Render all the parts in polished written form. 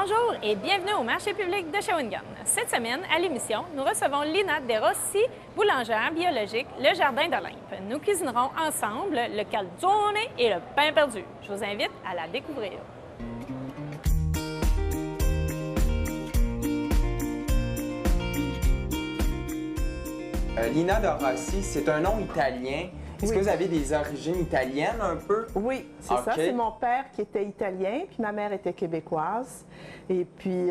Bonjour et bienvenue au marché public de Shawinigan. Cette semaine, à l'émission, nous recevons Lina De Rossi, boulangère biologique, le Jardin d'Olympe. Nous cuisinerons ensemble le calzone et le pain perdu. Je vous invite à la découvrir. Lina De Rossi, c'est un nom italien. Est-ce que vous avez des origines italiennes un peu? Oui, c'est ça. C'est mon père qui était italien, puis ma mère était québécoise. Et puis,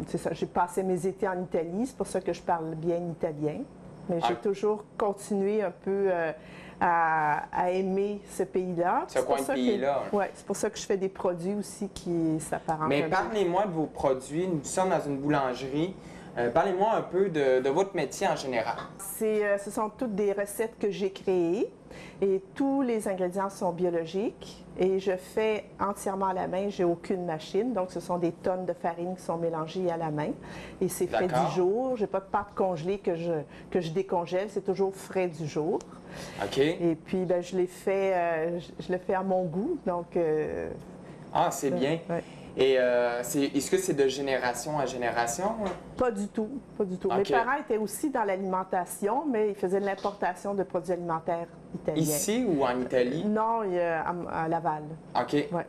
c'est ça, j'ai passé mes étés en Italie, c'est pour ça que je parle bien italien. Mais j'ai toujours continué un peu à aimer ce pays-là. Ce coin de pays-là. Oui, c'est pour ça que je fais des produits aussi qui s'apparentent. Mais parlez-moi de vos produits. Nous sommes dans une boulangerie. Parlez-moi un peu de votre métier en général. Ce sont toutes des recettes que j'ai créées et tous les ingrédients sont biologiques et je fais entièrement à la main. J'ai aucune machine, donc ce sont des tonnes de farine qui sont mélangées à la main et c'est fait du jour. J'ai pas de pâte congelée que je décongèle, c'est toujours frais du jour. OK. Et puis ben, je le fais à mon goût, donc. Ah, c'est bien. Ouais. Et est-ce que c'est de génération en génération? Pas du tout, pas du tout. Okay. Mes parents étaient aussi dans l'alimentation, mais ils faisaient de l'importation de produits alimentaires italiens. Ici ou en Italie? Non, à Laval. OK. Ouais.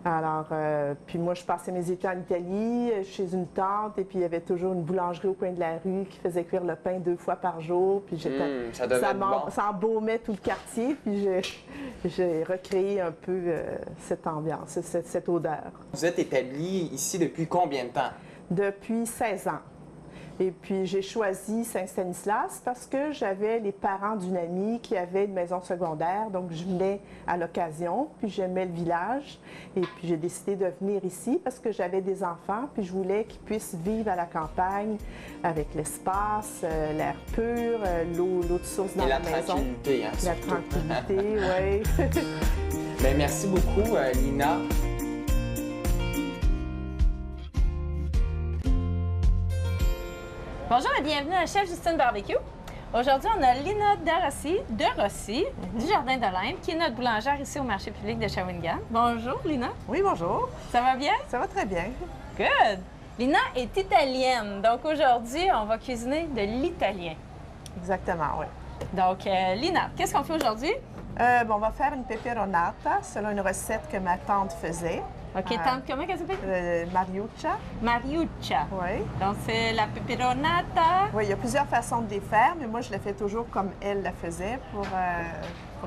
Alors, puis moi, je passais mes étés en Italie, chez une tante, et puis il y avait toujours une boulangerie au coin de la rue qui faisait cuire le pain 2 fois par jour. Puis ça embaumait tout le quartier, puis j'ai recréé un peu cette ambiance, cette odeur. Vous êtes établi ici depuis combien de temps? Depuis 16 ans. Et puis, j'ai choisi Saint-Stanislas parce que j'avais les parents d'une amie qui avait une maison secondaire. Donc, je venais à l'occasion, puis j'aimais le village. Et puis, j'ai décidé de venir ici parce que j'avais des enfants, puis je voulais qu'ils puissent vivre à la campagne avec l'espace, l'air pur, l'eau de source dans la maison. Tranquillité, hein, la tranquillité, oui. Bien, merci beaucoup, Lina. Bonjour et bienvenue à Chef Justine Barbecue. Aujourd'hui, on a Lina De Rossi du Jardin d'Olympe, qui est notre boulangère ici au marché public de Shawinigan. Bonjour, Lina. Oui, bonjour. Ça va bien? Ça va très bien. Good. Lina est italienne, donc aujourd'hui, on va cuisiner de l'italien. Exactement, oui. Donc, Lina, qu'est-ce qu'on fait aujourd'hui? On va faire une peperonata selon une recette que ma tante faisait. OK, tante, comment elle s'appelle? Mariuccia. Mariuccia. Oui. Donc, c'est la peperonata. Oui, il y a plusieurs façons de les faire, mais moi, je le fais toujours comme elle la faisait pour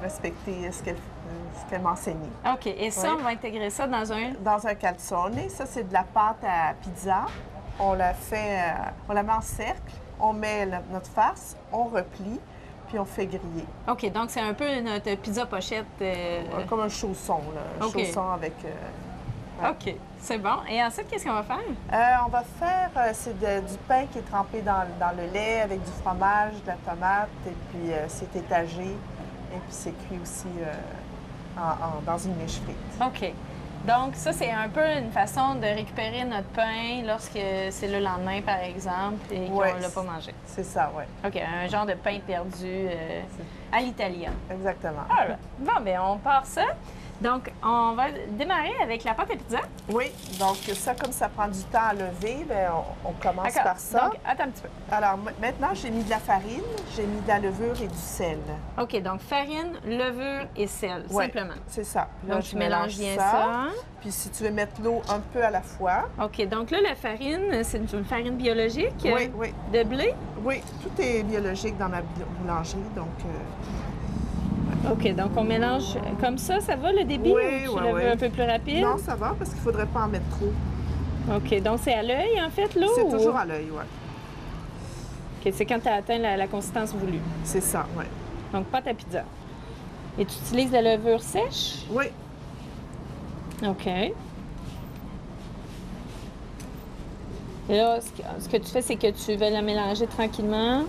respecter ce qu'elle m'enseignait. OK, et ça, on va intégrer ça dans un... Dans un calzone. Ça, c'est de la pâte à pizza. On la met en cercle, on met notre farce, on replie, puis on fait griller. OK, donc c'est un peu notre pizza pochette. Comme un chausson, là. Un chausson avec... Ouais. OK, c'est bon. Et ensuite, qu'est-ce qu'on va faire? On va faire, du pain qui est trempé dans le lait avec du fromage, de la tomate, et puis c'est étagé, et puis c'est cuit aussi dans une miche frite. OK. Donc, ça, c'est un peu une façon de récupérer notre pain lorsque c'est le lendemain, par exemple, et qu'on ne l'a pas mangé. C'est ça, oui. OK, un genre de pain perdu à l'italienne. Exactement. All right. Bon, bien, on part ça. Donc, on va démarrer avec la pâte à pizza. Oui, donc ça, comme ça prend du temps à lever, bien, on commence par ça. Donc, attends un petit peu. Alors, maintenant, j'ai mis de la farine, j'ai mis de la levure et du sel. OK, donc farine, levure et sel, simplement. C'est ça. Là, donc, tu mélanges bien ça. Puis si tu veux mettre l'eau un peu à la fois. OK, donc là, la farine, c'est une farine biologique? Oui, oui. De blé? Oui, tout est biologique dans ma boulangerie, donc... OK, donc on mélange comme ça va le débit? Oui, ou tu le veux un peu plus rapide? Non, ça va, parce qu'il ne faudrait pas en mettre trop. OK, donc c'est à l'œil, en fait, l'eau? C'est toujours à l'œil, oui. OK, c'est quand tu as atteint la consistance voulue. C'est ça, oui. Donc, pâte à pizza. Et tu utilises de la levure sèche? Oui. OK. Et là, ce que tu fais, c'est que tu vas la mélanger tranquillement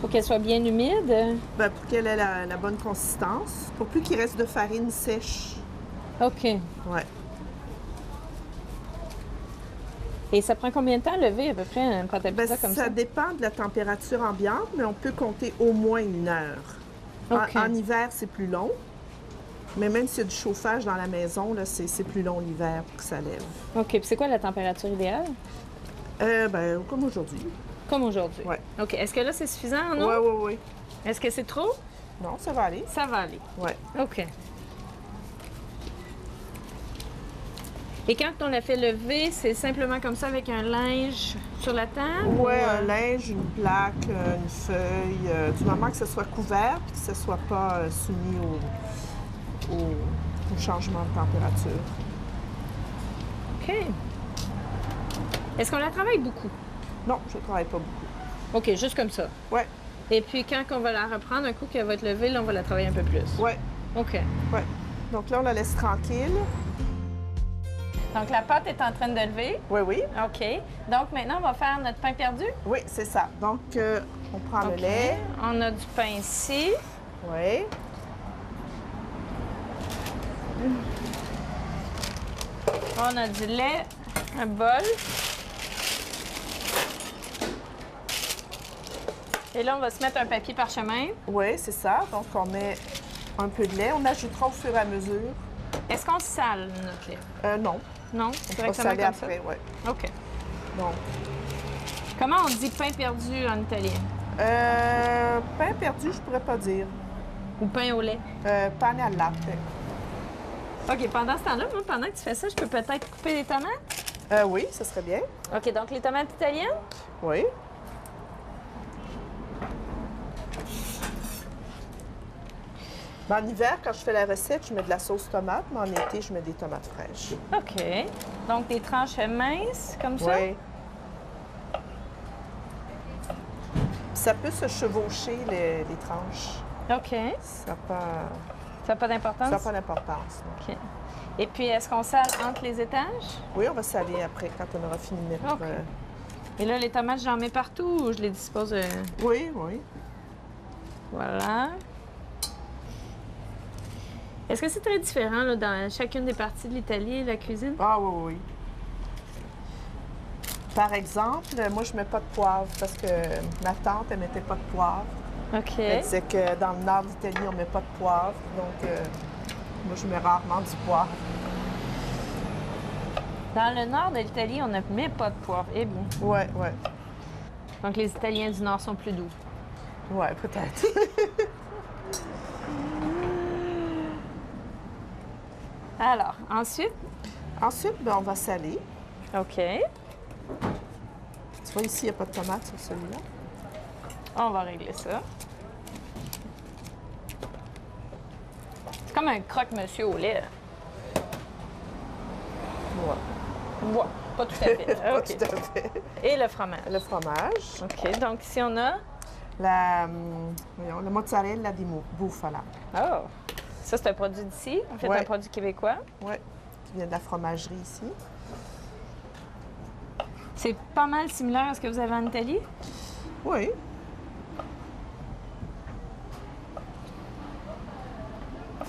pour qu'elle soit bien humide? Bien, pour qu'elle ait la bonne consistance. Pour plus qu'il reste de farine sèche. OK. Oui. Et ça prend combien de temps à lever, à peu près, une pâte à pizza comme ça? Ça dépend de la température ambiante, mais on peut compter au moins 1 heure. Okay. En hiver, c'est plus long. Mais même s'il y a du chauffage dans la maison, là, c'est plus long l'hiver pour que ça lève. OK. Puis c'est quoi la température idéale? Ben, comme aujourd'hui. Comme aujourd'hui? Ouais. OK. Est-ce que là, c'est suffisant en eau? Oui, oui, oui. Est-ce que c'est trop? Non, ça va aller. Ça va aller. Ouais. OK. Et quand on la fait lever, c'est simplement comme ça avec un linge sur la table? Oui, ou, un linge, une plaque, une feuille, du moment que ce soit couvert et que ce ne soit pas soumis au changement de température. OK. Est-ce qu'on la travaille beaucoup? Non, je ne travaille pas beaucoup. OK, juste comme ça. Oui, Et puis quand on va la reprendre, un coup qu'elle va être levée, là, on va la travailler un peu plus. oui, OK. oui. Donc là, on la laisse tranquille. Donc la pâte est en train de lever. Oui, oui. OK. Donc maintenant, on va faire notre pain perdu. Oui, c'est ça. Donc, on prend OK. le lait. On a du pain ici. Oui. On a du lait, un bol. Et là, on va se mettre un papier parchemin. Oui, c'est ça. Donc, on met un peu de lait. On ajoutera au fur et à mesure. Est-ce qu'on sale notre lait? Non, Non? on va Directement saler comme ça? après, oui. OK. Donc, Comment on dit pain perdu en italien? pain perdu, je pourrais pas dire. Ou pain au lait? Pane al latte. OK, pendant ce temps-là, moi, pendant que tu fais ça, je peux peut-être couper les tomates? Oui, ça serait bien. OK, donc les tomates italiennes? Oui. Ben, en hiver, quand je fais la recette, je mets de la sauce tomate, mais en été, je mets des tomates fraîches. OK. Donc des tranches minces, comme ça? Oui. Ça peut se chevaucher, les tranches. OK. Ça n'a pas, Ça n'a pas d'importance? ça a pas d'importance. non. OK. Et puis, est-ce qu'on sale entre les étages? Oui, on va saler après, quand on aura fini de mettre... OK. Et là, les tomates, j'en mets partout ou je les dispose? Oui, oui. Voilà. Est-ce que c'est très différent là, dans chacune des parties de l'Italie, la cuisine? Ah oui, oui. Par exemple, moi, je mets pas de poivre parce que ma tante, elle mettait pas de poivre. OK. Elle disait que dans le nord de l'Italie, on met pas de poivre. Donc, moi, je mets rarement du poivre. Dans le nord de l'Italie, on ne met pas de poivre. Eh bien. Oui, oui. Donc, les Italiens du nord sont plus doux. Oui, peut-être. Alors, ensuite? Ensuite, ben, on va saler. OK. Tu vois, ici, il n'y a pas de tomate sur celui-là. On va régler ça. C'est comme un croque-monsieur au lait. Ouais. Ouais, pas tout à fait. Pas OK. tout à fait. Et le fromage. Le fromage. OK. Donc, ici, on a... Voyons, le mozzarella di bufala. Oh! Ça, c'est un produit d'ici. En fait, Ouais. un produit québécois. Oui, qui vient de la fromagerie ici. C'est pas mal similaire à ce que vous avez en Italie. Oui.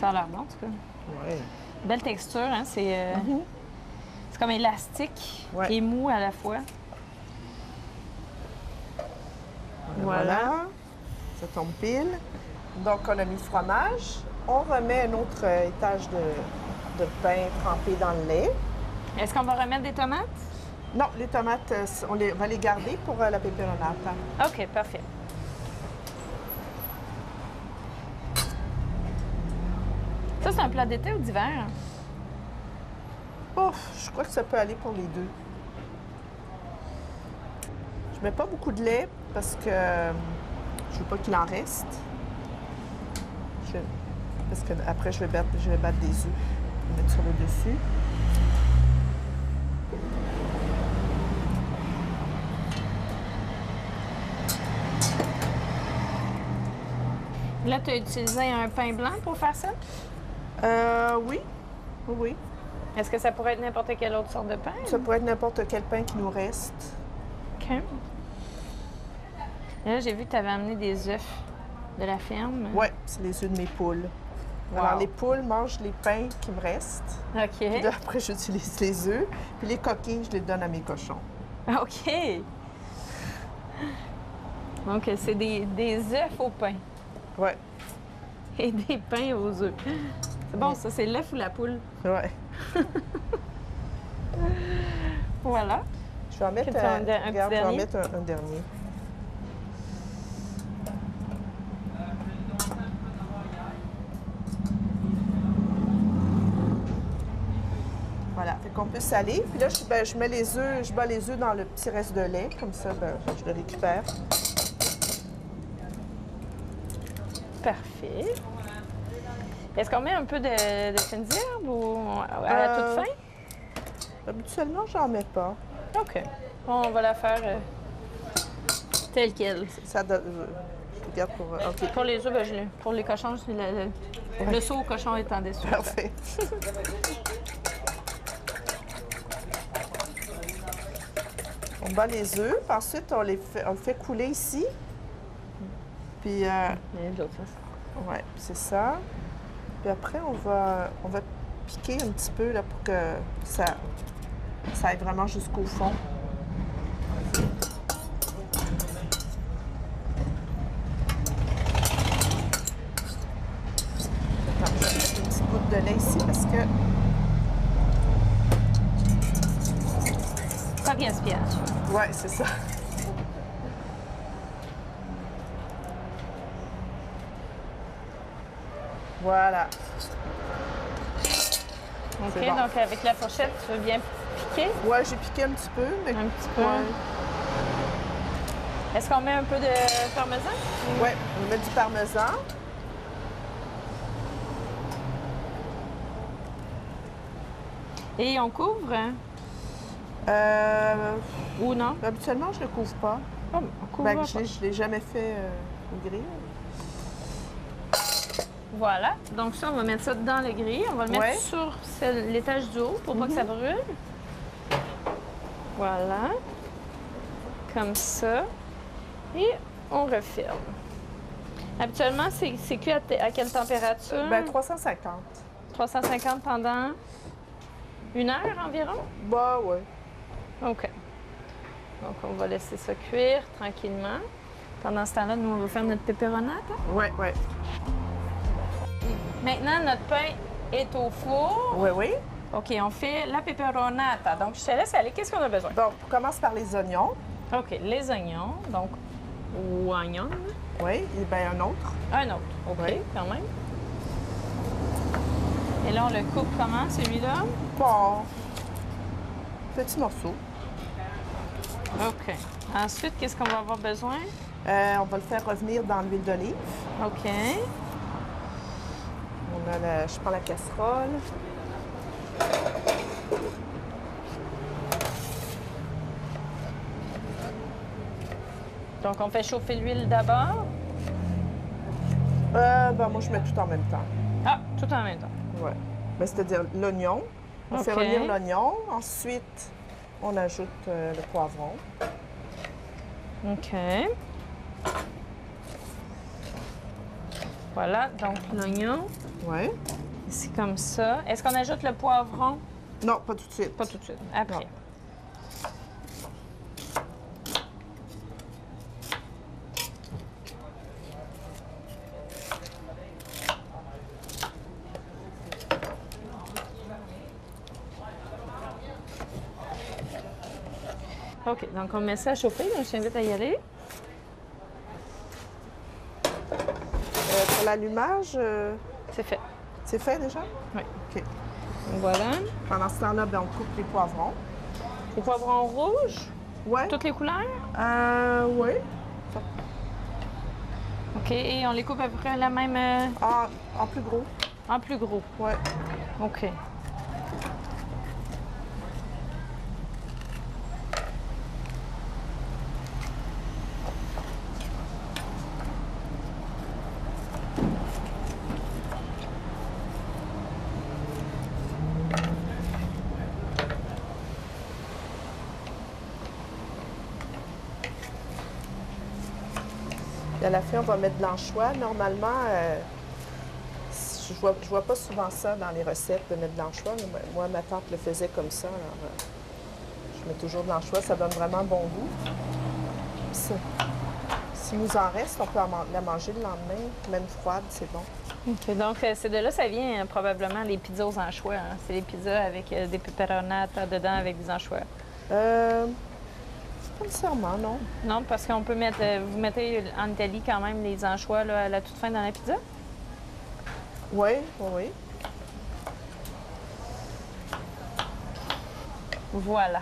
Ça a l'air bon, en tout cas. Oui. Belle texture, hein? C'est comme élastique Ouais. et mou à la fois. Voilà. Ça tombe pile. Donc, on a mis le fromage. On remet un autre étage de pain trempé dans le lait. Est-ce qu'on va remettre des tomates? Non, les tomates, va les garder pour la peperonata. OK, parfait. Ça, c'est un plat d'été ou d'hiver? Oh, je crois que ça peut aller pour les deux. Je mets pas beaucoup de lait parce que je veux pas qu'il en reste. Parce que après je vais battre des œufs. Je vais mettre sur le dessus. Là, tu as utilisé un pain blanc pour faire ça? Oui. Oui, oui. Est-ce que ça pourrait être n'importe quelle autre sorte de pain? Ça pourrait être n'importe quel pain qui nous reste. OK. Et là, j'ai vu que tu avais amené des œufs de la ferme. Oui, c'est les œufs de mes poules. Wow. Alors, les poules mangent les pains qui me restent. OK. Puis là, après, j'utilise les œufs. Puis les coquilles, je les donne à mes cochons. OK. Donc, c'est des œufs au pain Oui. et des pains aux œufs. C'est bon, ça, c'est l'œuf ou la poule? Ouais. Voilà. Je vais en mettre Que tu en- un petit regarde, je vais en dernier? mettre un dernier. Voilà, fait qu'on peut saler. Puis là, je mets les œufs, je bats les œufs dans le petit reste de lait. Comme ça, je le récupère. Parfait. Est-ce qu'on met un peu de fines herbes ou à la toute fin? Habituellement, j'en mets pas. OK. On va la faire telle quelle. Ça donne... je regarde pour... OK, Pour les œufs, ben, pour les cochons, le saut au cochon est en dessous. parfait. On bat les œufs, puis ensuite on le fait couler ici. Puis, Il y a de l'autre face. ouais, c'est ça. Puis après, on va piquer un petit peu là, pour que ça aille vraiment jusqu'au fond. Attends, je vais mettre une petite goutte de lait ici parce que Pas gaspillage. ouais, c'est ça. Voilà. OK, C'est bon. donc avec la fourchette, tu veux bien piquer Ouais, j'ai piqué un petit peu, mais un petit peu. ouais. Est-ce qu'on met un peu de parmesan? Ouais, on met du parmesan. Et on couvre? Hein? Euh, Ou non? habituellement, je ne le couvre pas. Oh, on couvre Ben, pas. je ne l'ai jamais fait au grill. Voilà. Donc ça, on va mettre ça dans le grill. On va le mettre Ouais. sur l'étage du haut pour pas que ça brûle. Voilà. Comme ça. Et on referme. Habituellement, c'est cuit à quelle température? Ben, 350. 350 pendant 1 heure environ? Bah, ouais. OK. Donc, on va laisser ça cuire tranquillement. Pendant ce temps-là, nous, on va faire notre pepperonata. Ouais, ouais. Maintenant, notre pain est au four. Oui, oui. OK, on fait la pepperonata. Donc, je te laisse aller. Qu'est-ce qu'on a besoin? Donc, on commence par les oignons. OK, les oignons. Donc, oignons. Oui, et bien un autre. Un autre. OK, Oui. quand même. Et là, on le coupe comment, celui-là? Bon. Petit morceau. OK. Ensuite, qu'est-ce qu'on va avoir besoin? On va le faire revenir dans l'huile d'olive. OK. Je prends la casserole. Donc, on fait chauffer l'huile d'abord. Ben, moi, je mets tout en même temps. Ah, tout en même temps. Ouais. Ben, c'est-à-dire l'oignon. On fait OK. revenir l'oignon. Ensuite, on ajoute le poivron. OK. Voilà, donc l'oignon, Oui. c'est comme ça. Est-ce qu'on ajoute le poivron? Non, pas tout de suite. Pas tout de suite, après. Non. OK, donc on met ça à chauffer. Donc, je t'invite à y aller. Pour l'allumage, C'est fait. c'est fait déjà? Oui. OK. Donc, voilà. Pendant ce temps-là, ben, on coupe les poivrons. Les poivrons rouges, Ouais. toutes les couleurs. Oui. OK, et on les coupe à peu près la même, En plus gros. en plus gros. Ouais. OK. Et à la fin, on va mettre de l'anchois. Normalement, je vois pas souvent ça dans les recettes de mettre de l'anchois. Mais moi, ma tante le faisait comme ça. Alors, je mets toujours de l'anchois. Ça donne vraiment bon goût. S'il nous en reste, on peut la manger le lendemain. Même froide, c'est bon. OK, donc, c'est de là ça vient probablement les pizzas aux anchois. Hein? C'est les pizzas avec des peperonata dedans avec des anchois. Pas nécessairement, non. Non, parce qu'on peut mettre... vous mettez en Italie quand même les anchois là, à la toute fin dans la pizza? Oui, oui, oui. Voilà.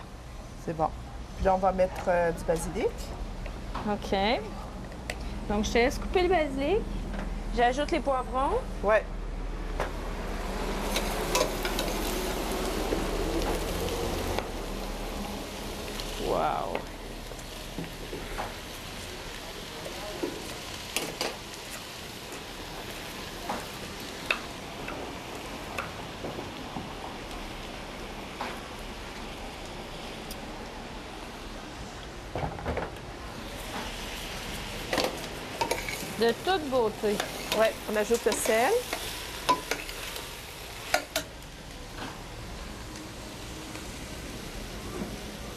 C'est bon. Puis là, on va mettre du basilic. OK. Donc, je te laisse couper le basilic. J'ajoute les poivrons. Oui. Wow! De toute beauté. Oui, on ajoute le sel.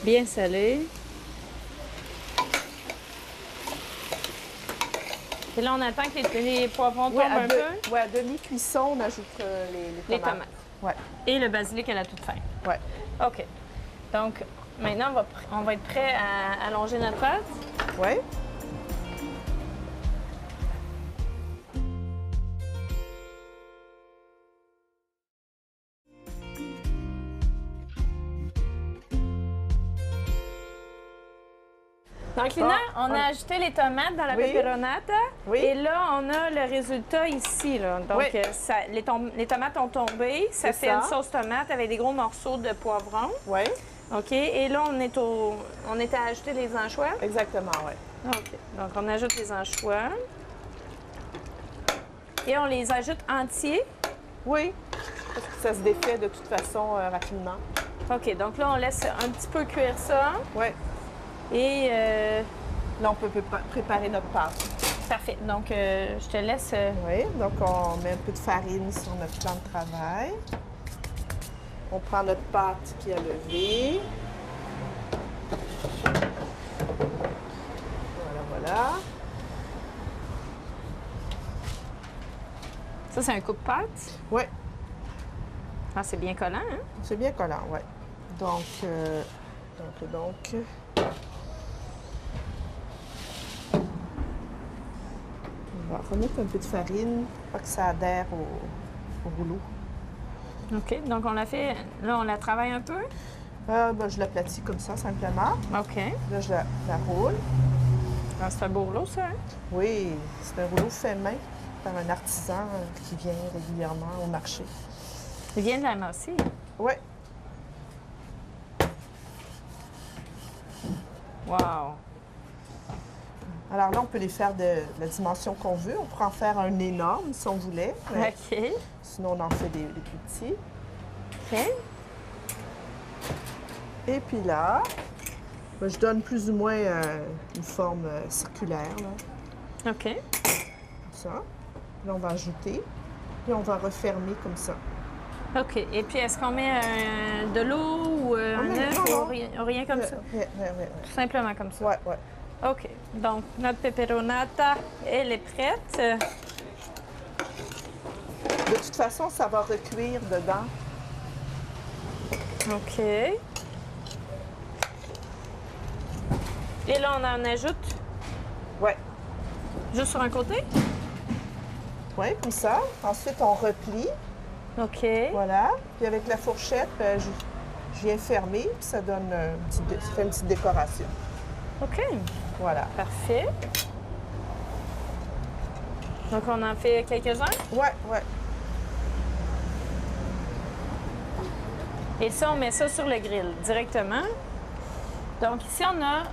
Bien salé. Et là, on attend que les poivrons tombent un peu. Oui, à demi-cuisson, on ajoute les tomates. Ouais. Et le basilic à la toute fin. Oui. OK. Donc, maintenant, on va être prêt à allonger notre pâte. Oui. Donc, Lina, on a ajouté les tomates dans la Oui. peperonata. Oui. Et là, on a le résultat ici. Là. Donc, Oui. les tomates ont tombé. Ça C'est fait ça. une sauce tomate avec des gros morceaux de poivron. Oui, OK. Et là, on est à ajouter les anchois. exactement, oui. OK. Donc, on ajoute les anchois. Et on les ajoute entiers. Oui, parce que ça se défait de toute façon rapidement. OK. Donc là, on laisse un petit peu cuire ça. Oui. Et Là, on peut préparer notre pâte. parfait. Donc, je te laisse... Oui, donc on met un peu de farine sur notre plan de travail. On prend notre pâte qui a levé. Voilà, voilà. Ça, c'est un coup de pâte. Oui, Ah, c'est bien collant, hein? c'est bien collant, oui. Donc, on va remettre un peu de farine pour que ça adhère au rouleau. OK. Donc, on la fait... Là, on la travaille un peu. Je l'aplatis comme ça, simplement. OK. Là, je la roule. Ah, c'est un beau rouleau, ça, hein? Oui, c'est un rouleau fait main par un artisan qui vient régulièrement au marché. Il vient de la Massy. Oui, Wow! alors là, on peut les faire de la dimension qu'on veut. On pourrait en faire un énorme si on voulait. Mais OK. sinon, on en fait des plus petits. OK. Et puis là, je donne plus ou moins une forme circulaire, là, OK. comme ça. Là, on va ajouter. Puis on va refermer comme ça. OK. Et puis, est-ce qu'on met de l'eau ou un met- œuf non, ou rien comme ça? Oui. Tout simplement comme ça. Ouais, ouais. OK. Donc, notre peperonata, elle est prête. De toute façon, ça va recuire dedans. OK. Et là, on en ajoute Oui. juste sur un côté? Oui, comme ça. Ensuite, on replie. OK. Voilà. Puis avec la fourchette, je viens fermer, puis ça donne ça fait une petite décoration. OK. Voilà. Parfait. Donc, on en fait quelques-uns. Ouais, ouais. Et ça, on met ça sur le grill directement. Donc, ici, on a...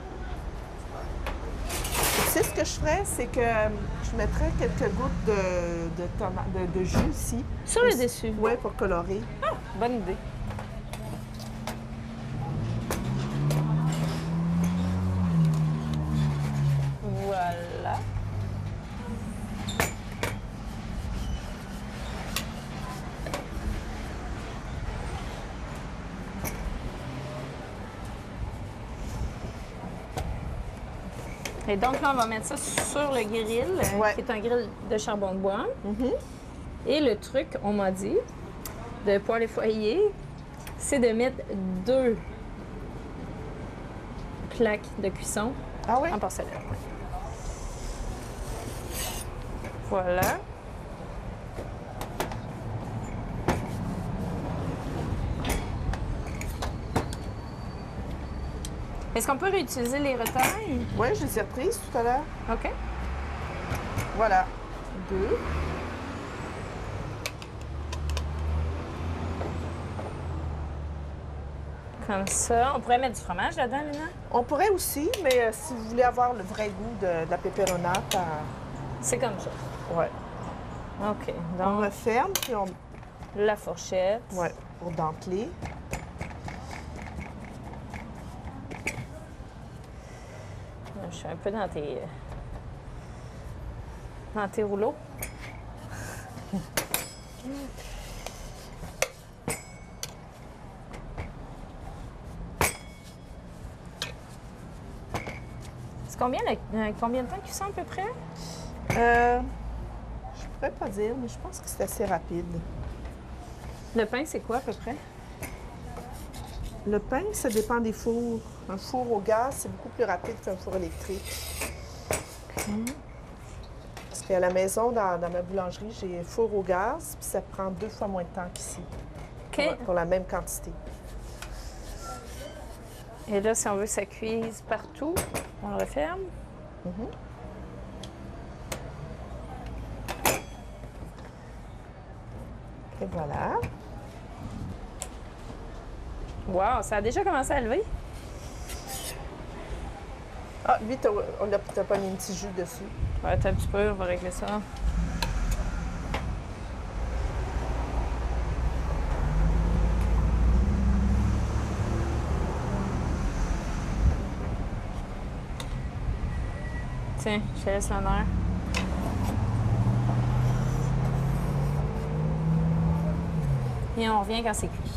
Tu sais, ce que je ferais, c'est que je mettrais quelques gouttes de jus ici. Sur le dessus. Oui, pour colorer. Bonne idée. Voilà. Et donc là, on va mettre ça sur le grill, Ouais. qui est un grill de charbon de bois. Et le truc, on m'a dit, de poêle foyer, c'est de mettre 2 plaques de cuisson Ah oui? en porcelaine. Voilà. Est-ce qu'on peut réutiliser les retailles? Oui, je les ai reprises tout à l'heure. OK. Voilà. 2. Comme ça. On pourrait mettre du fromage là-dedans, Lina? On pourrait aussi, mais si vous voulez avoir le vrai goût de la pepperonata, C'est comme ça. ouais. OK. On Donc, referme, puis on... la fourchette. Ouais, pour denteler. Je suis un peu dans tes rouleaux. C'est combien de temps de cuisson à peu près? Je pourrais pas dire, mais je pense que c'est assez rapide. Le pain, c'est quoi à peu près? Le pain, ça dépend des fours. Un four au gaz, c'est beaucoup plus rapide qu'un four électrique. Parce qu'à la maison, dans ma boulangerie, j'ai un four au gaz, puis ça prend 2 fois moins de temps qu'ici. OK. Pour la même quantité. Et là, si on veut que ça cuise partout, on le referme. Et voilà. Wow, ça a déjà commencé à lever. Ah, lui, t'as pas mis un petit jus dessus. Ouais, attends un petit peu, on va régler ça. Tiens, je te laisse l'honneur. Et on revient quand c'est cuit.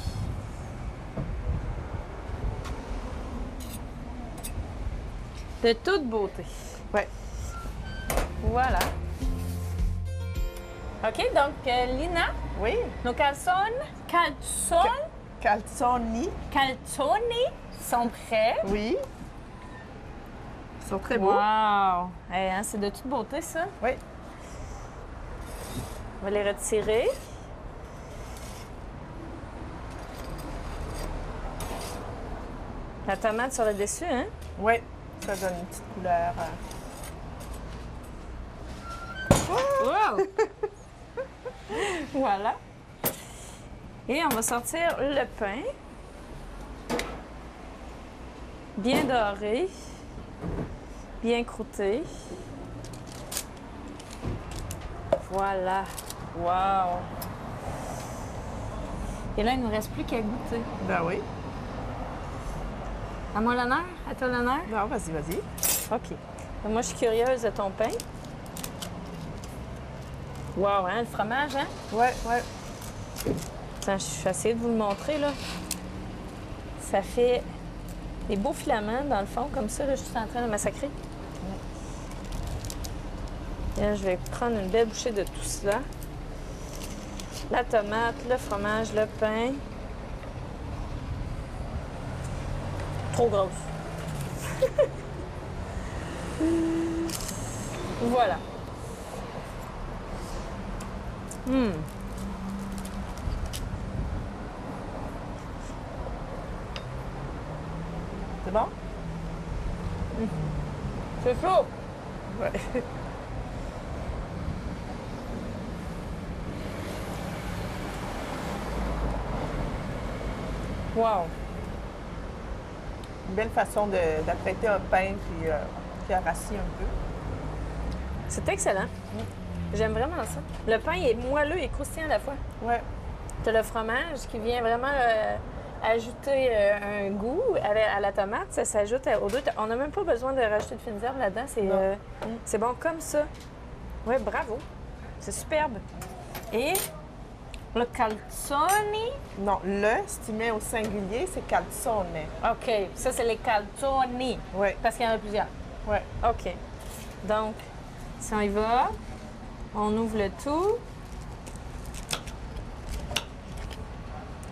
De toute beauté. Ouais. Voilà. OK, donc Lina, Oui. nos calzones Calzoni. sont prêts. Oui. Ils sont très beaux. Wow! Hey, hein, c'est de toute beauté, ça. Oui. On va les retirer. La tomate sur le dessus, hein? Oui. Ça donne une petite couleur. Wow! Voilà. Et on va sortir le pain. Bien doré. Bien croûté. Voilà. Wow! Et là, il ne nous reste plus qu'à goûter. Ben oui. À moi l'honneur? À toi l'honneur? Non, vas-y, vas-y. OK. Donc, moi, je suis curieuse de ton pain. Wow, hein, le fromage, hein? Ouais, ouais. Attends, je vais essayer de vous le montrer, là. Ça fait des beaux filaments, dans le fond, comme ça, là, je suis en train de massacrer. Et là, je vais prendre une belle bouchée de tout cela. La tomate, le fromage, le pain. Trop grosse. Voilà. C'est bon? C'est chaud. Ouais. Wow. Une belle façon d'apprêter un pain puis rassis un peu. C'est excellent. J'aime vraiment ça. Le pain est moelleux et croustillant à la fois. Ouais. Tu as le fromage qui vient vraiment ajouter un goût à la tomate. Ça s'ajoute aux deux. On n'a même pas besoin de rajouter de fines herbes là-dedans. C'est bon comme ça. Oui, bravo. C'est superbe. Et le calzone. Non, le, si tu mets au singulier, c'est calzone. OK. Ça, c'est les calzoni. Oui. Parce qu'il y en a plusieurs. Ouais. OK. Donc, si on y va, on ouvre le tout.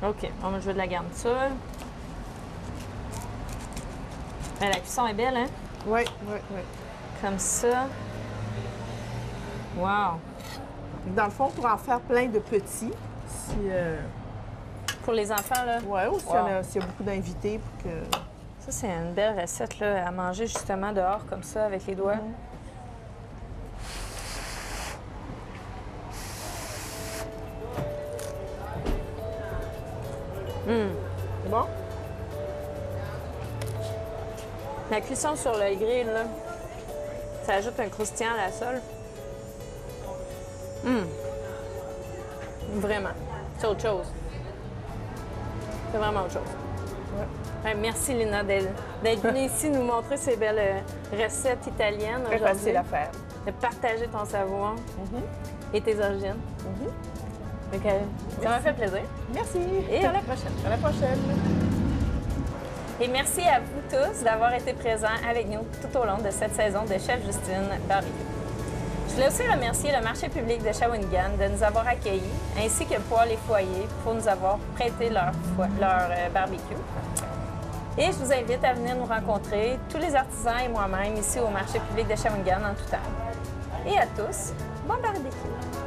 OK. Bon, moi, je veux de la garniture. Ben, la cuisson est belle, hein? Oui, oui, oui. Comme ça. Wow! Dans le fond, pour en faire plein de petits, si... Pour les enfants, là. Ouais, ou s'il y a beaucoup d'invités pour que... Ça, c'est une belle recette, là, à manger justement dehors, comme ça, avec les doigts. C'est bon? La cuisson sur le grill, là, ça ajoute un croustillant à la sole. Vraiment. C'est autre chose. C'est vraiment autre chose. Ouais, merci, Lina, d'être venue ici nous montrer ces belles recettes italiennes Très aujourd'hui. facile à faire. De partager ton savoir et tes origines. Donc, ça m'a fait plaisir. Merci. Et à la prochaine. À la prochaine. Et merci à vous tous d'avoir été présents avec nous tout au long de cette saison de Chef Justine Barbecue. Je voulais aussi remercier le marché public de Shawinigan de nous avoir accueillis, ainsi que Poêles et Foyers pour nous avoir prêté leur barbecue. Et je vous invite à venir nous rencontrer, tous les artisans et moi-même, ici au marché public de Shawinigan en tout temps. Et à tous, bon barbecue!